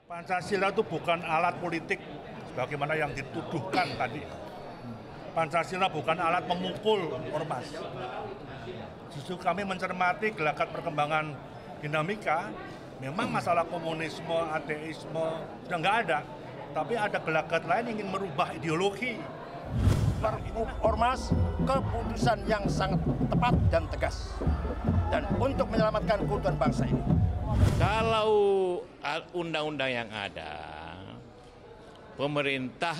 Pancasila itu bukan alat politik sebagaimana yang dituduhkan tadi. Pancasila bukan alat memukul ormas. Justru kami mencermati gelagat perkembangan dinamika, memang masalah komunisme, ateisme sudah nggak ada. Tapi ada gelagat lain ingin merubah ideologi. Ormas, keputusan yang sangat tepat dan tegas. Dan untuk menyelamatkan keutuhan bangsa ini. Kalau undang-undang yang ada, pemerintah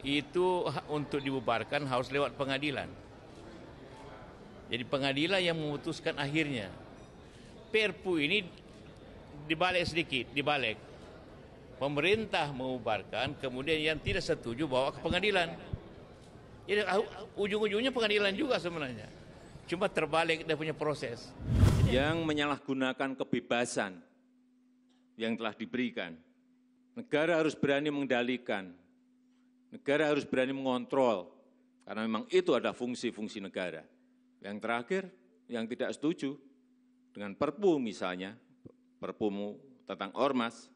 itu untuk dibubarkan harus lewat pengadilan. Jadi pengadilan yang memutuskan akhirnya. Perpu ini dibalik sedikit, dibalik. Pemerintah membubarkan, kemudian yang tidak setuju bawa ke pengadilan. Jadi ujung-ujungnya pengadilan juga sebenarnya. Cuma terbalik dia punya proses. Yang menyalahgunakan kebebasan yang telah diberikan. Negara harus berani mengendalikan. Negara harus berani mengontrol. Karena memang itu ada fungsi-fungsi negara. Yang terakhir, yang tidak setuju dengan perpu misalnya, perpumu tentang ormas,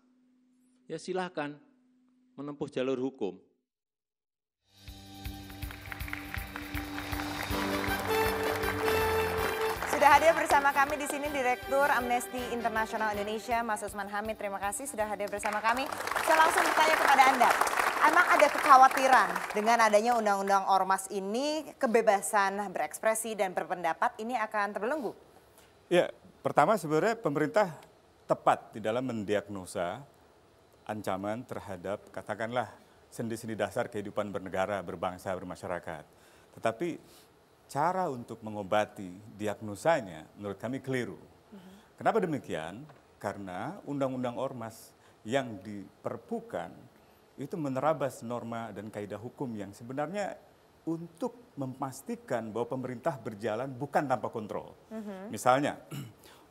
ya silakan menempuh jalur hukum. Sudah hadir bersama kami di sini Direktur Amnesty International Indonesia, Mas Usman Hamid. Terima kasih sudah hadir bersama kami. Saya langsung bertanya kepada Anda. Emang ada kekhawatiran dengan adanya undang-undang ormas ini, kebebasan berekspresi dan berpendapat ini akan terbelenggu? Ya, pertama sebenarnya pemerintah tepat di dalam mendiagnosa ancaman terhadap katakanlah sendi-sendi dasar kehidupan bernegara, berbangsa, bermasyarakat. Tetapi cara untuk mengobati diagnosanya menurut kami keliru. Kenapa demikian? Karena undang-undang ormas yang diperpukan itu menerabas norma dan kaidah hukum yang sebenarnya untuk memastikan bahwa pemerintah berjalan bukan tanpa kontrol. Misalnya,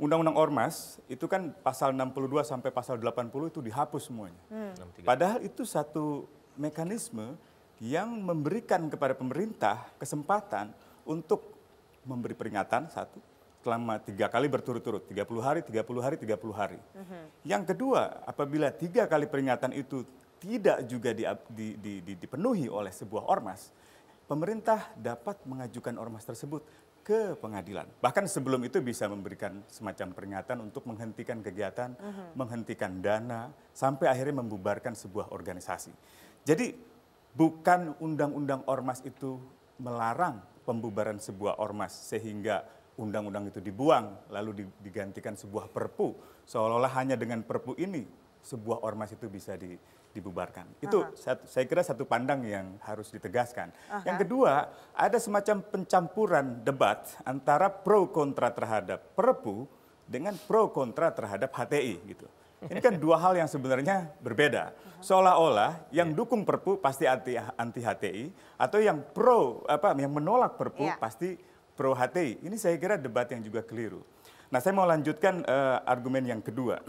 Undang-Undang Ormas itu kan pasal 62 sampai pasal 80 itu dihapus semuanya. Padahal itu satu mekanisme yang memberikan kepada pemerintah kesempatan untuk memberi peringatan satu selama 3 kali berturut-turut, 30 hari, 30 hari, 30 hari. Yang kedua, apabila 3 kali peringatan itu tidak juga dipenuhi oleh sebuah ormas, pemerintah dapat mengajukan ormas tersebut ke pengadilan. Bahkan sebelum itu bisa memberikan semacam peringatan untuk menghentikan kegiatan, menghentikan dana, sampai akhirnya membubarkan sebuah organisasi. Jadi bukan undang-undang ormas itu melarang pembubaran sebuah ormas sehingga undang-undang itu dibuang lalu digantikan sebuah perpu. Seolah-olah hanya dengan perpu ini sebuah ormas itu bisa dibubarkan. Itu saya kira satu pandang yang harus ditegaskan. Yang kedua, ada semacam pencampuran debat antara pro kontra terhadap perpu dengan pro kontra terhadap HTI gitu. Ini kan dua hal yang sebenarnya berbeda. Seolah-olah yang dukung perpu pasti anti HTI atau yang yang menolak perpu pasti pro HTI. Ini saya kira debat yang juga keliru. Nah, saya mau lanjutkan argumen yang kedua.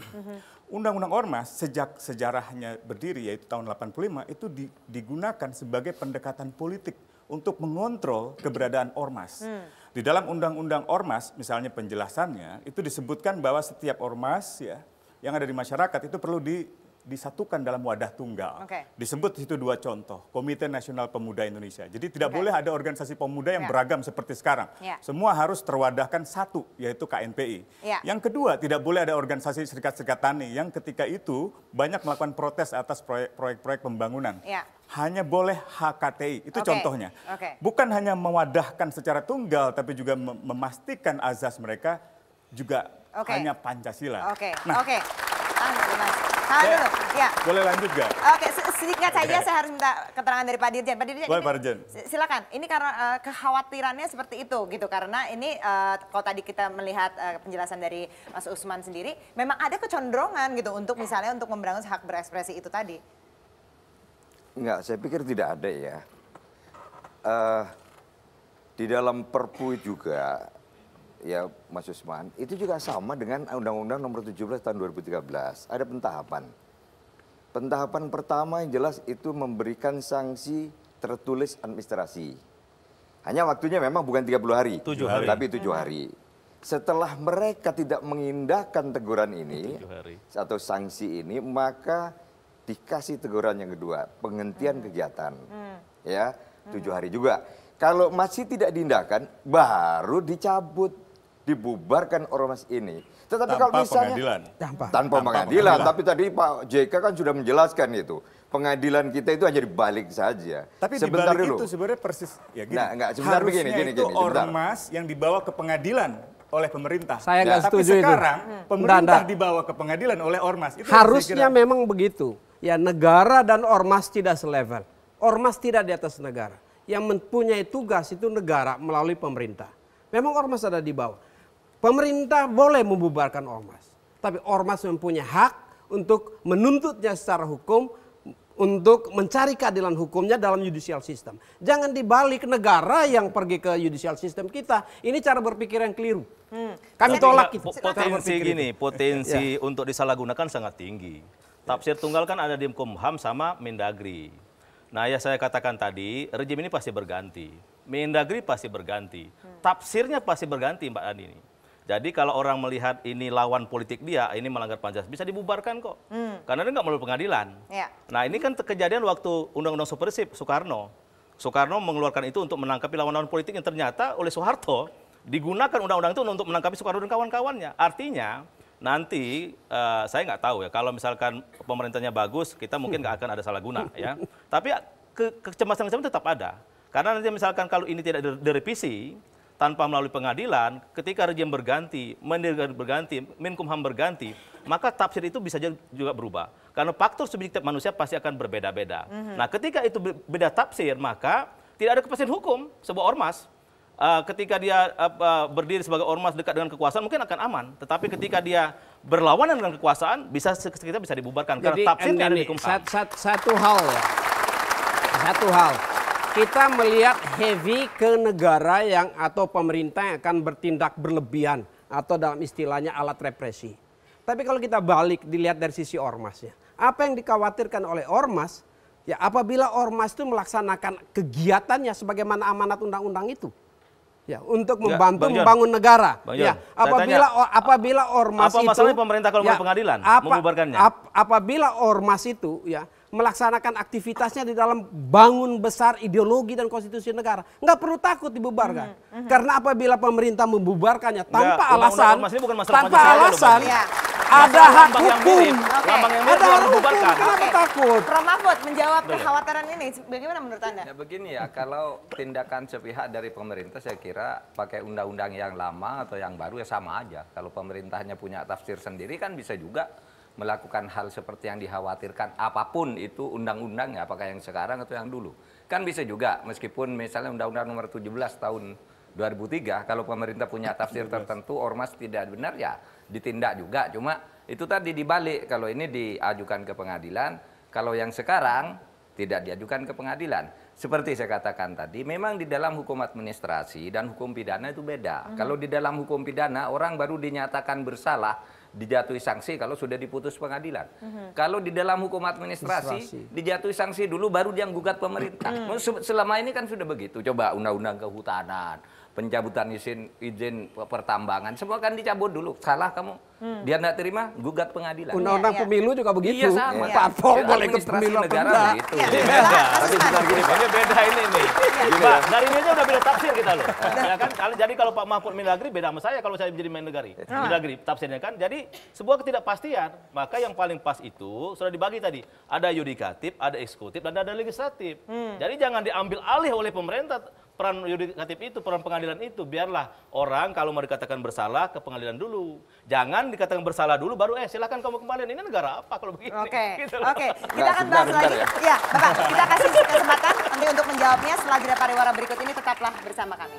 Undang-undang Ormas sejak sejarahnya berdiri yaitu tahun 85 itu digunakan sebagai pendekatan politik untuk mengontrol keberadaan ormas. Di dalam Undang-Undang Ormas misalnya penjelasannya itu disebutkan bahwa setiap ormas ya yang ada di masyarakat itu perlu disatukan dalam wadah tunggal. Disebut itu 2 contoh, Komite Nasional Pemuda Indonesia. Jadi tidak boleh ada organisasi pemuda yang beragam seperti sekarang. Semua harus terwadahkan satu, yaitu KNPI. Yang kedua, tidak boleh ada organisasi serikat-serikat tani yang ketika itu banyak melakukan protes atas proyek-proyek pembangunan. Hanya boleh HKTI, itu contohnya. Bukan hanya mewadahkan secara tunggal, tapi juga memastikan azas mereka juga hanya Pancasila. Dulu. Ya. Boleh lanjut gak? Oke, singkat saja saya harus minta keterangan dari Pak Dirjen. Pak Dirjen, Pak Dirjen. Silakan. Ini karena kekhawatirannya seperti itu gitu. Karena ini kalau tadi kita melihat penjelasan dari Mas Usman sendiri, memang ada kecenderungan gitu untuk misalnya untuk memberangus hak berekspresi itu tadi. Enggak, saya pikir tidak ada ya. Di dalam Perpu juga, ya Mas Usman, itu juga sama dengan Undang-Undang Nomor 17 Tahun 2013. Ada pentahapan. Pentahapan pertama yang jelas itu memberikan sanksi tertulis administrasi. Hanya waktunya memang bukan 30 hari, 7 hari. tapi 7 hari. setelah mereka tidak mengindahkan teguran ini atau sanksi ini, maka dikasih teguran yang kedua, penghentian kegiatan. Ya, 7 hari juga. Kalau masih tidak diindahkan, baru dicabut, dibubarkan ormas ini. Tetapi Tanpa kalau misalnya pengadilan. tanpa pengadilan, tapi tadi Pak JK kan sudah menjelaskan itu. Pengadilan kita itu hanya dibalik saja. Tapi sebentar dibalik dulu. itu sebenarnya persis ya gini. Nah, sebentar begini, itu sebentar. ormas yang dibawa ke pengadilan oleh pemerintah. Saya nggak Tapi setuju itu. sekarang pemerintah Nggak. dibawa ke pengadilan oleh ormas. Itu Harusnya saya kira. memang begitu. Ya, negara dan ormas tidak selevel. Ormas tidak di atas negara. Yang mempunyai tugas itu negara melalui pemerintah. Memang ormas ada di bawah. Pemerintah boleh membubarkan ormas. Tapi ormas mempunyai hak untuk menuntutnya secara hukum, untuk mencari keadilan hukumnya dalam judicial system. Jangan dibalik negara yang pergi ke judicial system kita. Ini cara berpikir yang keliru. Kami tolak itu. Potensi gini, potensi untuk disalahgunakan sangat tinggi. Tafsir tunggal kan ada di Kumham sama Mendagri. Nah, ya saya katakan tadi, rejim ini pasti berganti. Mendagri pasti berganti. Tafsirnya pasti berganti, Mbak Ani. Jadi kalau orang melihat ini lawan politik dia, ini melanggar Pancasila, bisa dibubarkan kok. Karena dia nggak melalui pengadilan. Ya. Nah, ini kan kejadian waktu Undang-Undang Supersip, Soekarno. Soekarno mengeluarkan itu untuk menangkapi lawan-lawan politik yang ternyata oleh Soeharto digunakan undang-undang itu untuk menangkapi Soekarno dan kawan-kawannya. Artinya, nanti saya nggak tahu ya, kalau misalkan pemerintahnya bagus, kita mungkin nggak akan ada salah guna ya. Tapi kecemasan tetap ada. Karena nanti misalkan kalau ini tidak direvisi, tanpa melalui pengadilan, ketika rejim berganti, Mendagri berganti, Menkumham berganti, maka tafsir itu bisa juga berubah. Karena faktor subjektif manusia pasti akan berbeda-beda. Nah, ketika itu beda tafsir, maka tidak ada kepastian hukum sebuah ormas. Ketika dia berdiri sebagai ormas dekat dengan kekuasaan mungkin akan aman, tetapi ketika dia berlawanan dengan kekuasaan kita bisa dibubarkan. Jadi, karena tafsirnya ada di Kumham. Satu hal. Kita melihat heavy ke negara yang atau pemerintah yang akan bertindak berlebihan atau dalam istilahnya alat represi. Tapi kalau kita balik dilihat dari sisi ormasnya, apa yang dikhawatirkan oleh ormas, ya apabila ormas itu melaksanakan kegiatannya sebagaimana amanat undang-undang itu, ya untuk membantu membangun negara. Ya, apabila ormas apa itu, masalahnya pemerintah kalau mau pengadilan membubarkannya? Apabila ormas itu ya melaksanakan aktivitasnya di dalam bangun besar ideologi dan konstitusi negara, nggak perlu takut dibubarkan. Karena apabila pemerintah membubarkannya tanpa alasan, ada hak hukum. Ada hak hukum, kenapa takut? Prof Mahfud menjawab kekhawatiran ini, bagaimana menurut Anda? Ya begini ya, kalau tindakan sepihak dari pemerintah saya kira pakai undang-undang yang lama atau yang baru ya sama aja. Kalau pemerintahnya punya tafsir sendiri kan bisa juga melakukan hal seperti yang dikhawatirkan, apapun itu undang-undangnya, apakah yang sekarang atau yang dulu. Kan bisa juga, meskipun misalnya Undang-Undang nomor 17 tahun 2003, kalau pemerintah punya tafsir tertentu, ormas tidak benar ya ditindak juga. Cuma itu tadi dibalik, kalau ini diajukan ke pengadilan, kalau yang sekarang tidak diajukan ke pengadilan. Seperti saya katakan tadi, memang di dalam hukum administrasi dan hukum pidana itu beda. Kalau di dalam hukum pidana, orang baru dinyatakan bersalah, dijatuhi sanksi kalau sudah diputus pengadilan. Kalau di dalam hukum administrasi, dijatuhi sanksi dulu baru dia gugat pemerintah. Selama ini kan sudah begitu. Coba undang-undang kehutanan, pencabutan izin pertambangan, semua kan dicabut dulu. Salah kamu, dia tidak terima, gugat pengadilan. Undang-undang pemilu juga begitu. Iya sama. Parpol boleh ikut pemilu negara begitu. Beda ini nih. Pak, dari ini aja udah beda tafsir kita loh. Ya kan? Jadi kalau Pak Mahfud Mendagri beda sama saya kalau saya menjadi Mendagri tafsirnya kan. Jadi sebuah ketidakpastian. Maka yang paling pas itu sudah dibagi tadi. Ada yudikatif, ada eksekutif, dan ada legislatif. Jadi jangan diambil alih oleh pemerintah. Peran yudikatif itu, peran pengadilan itu, biarlah orang kalau mau dikatakan bersalah ke pengadilan dulu. Jangan dikatakan bersalah dulu baru silakan kamu kembali. Ini negara apa kalau begini? Oke. Gitu Oke. Kita akan bahas lagi. Ya, Bapak, kita kasih kesempatan nanti untuk menjawabnya setelah jeda pariwara berikut ini, tetaplah bersama kami.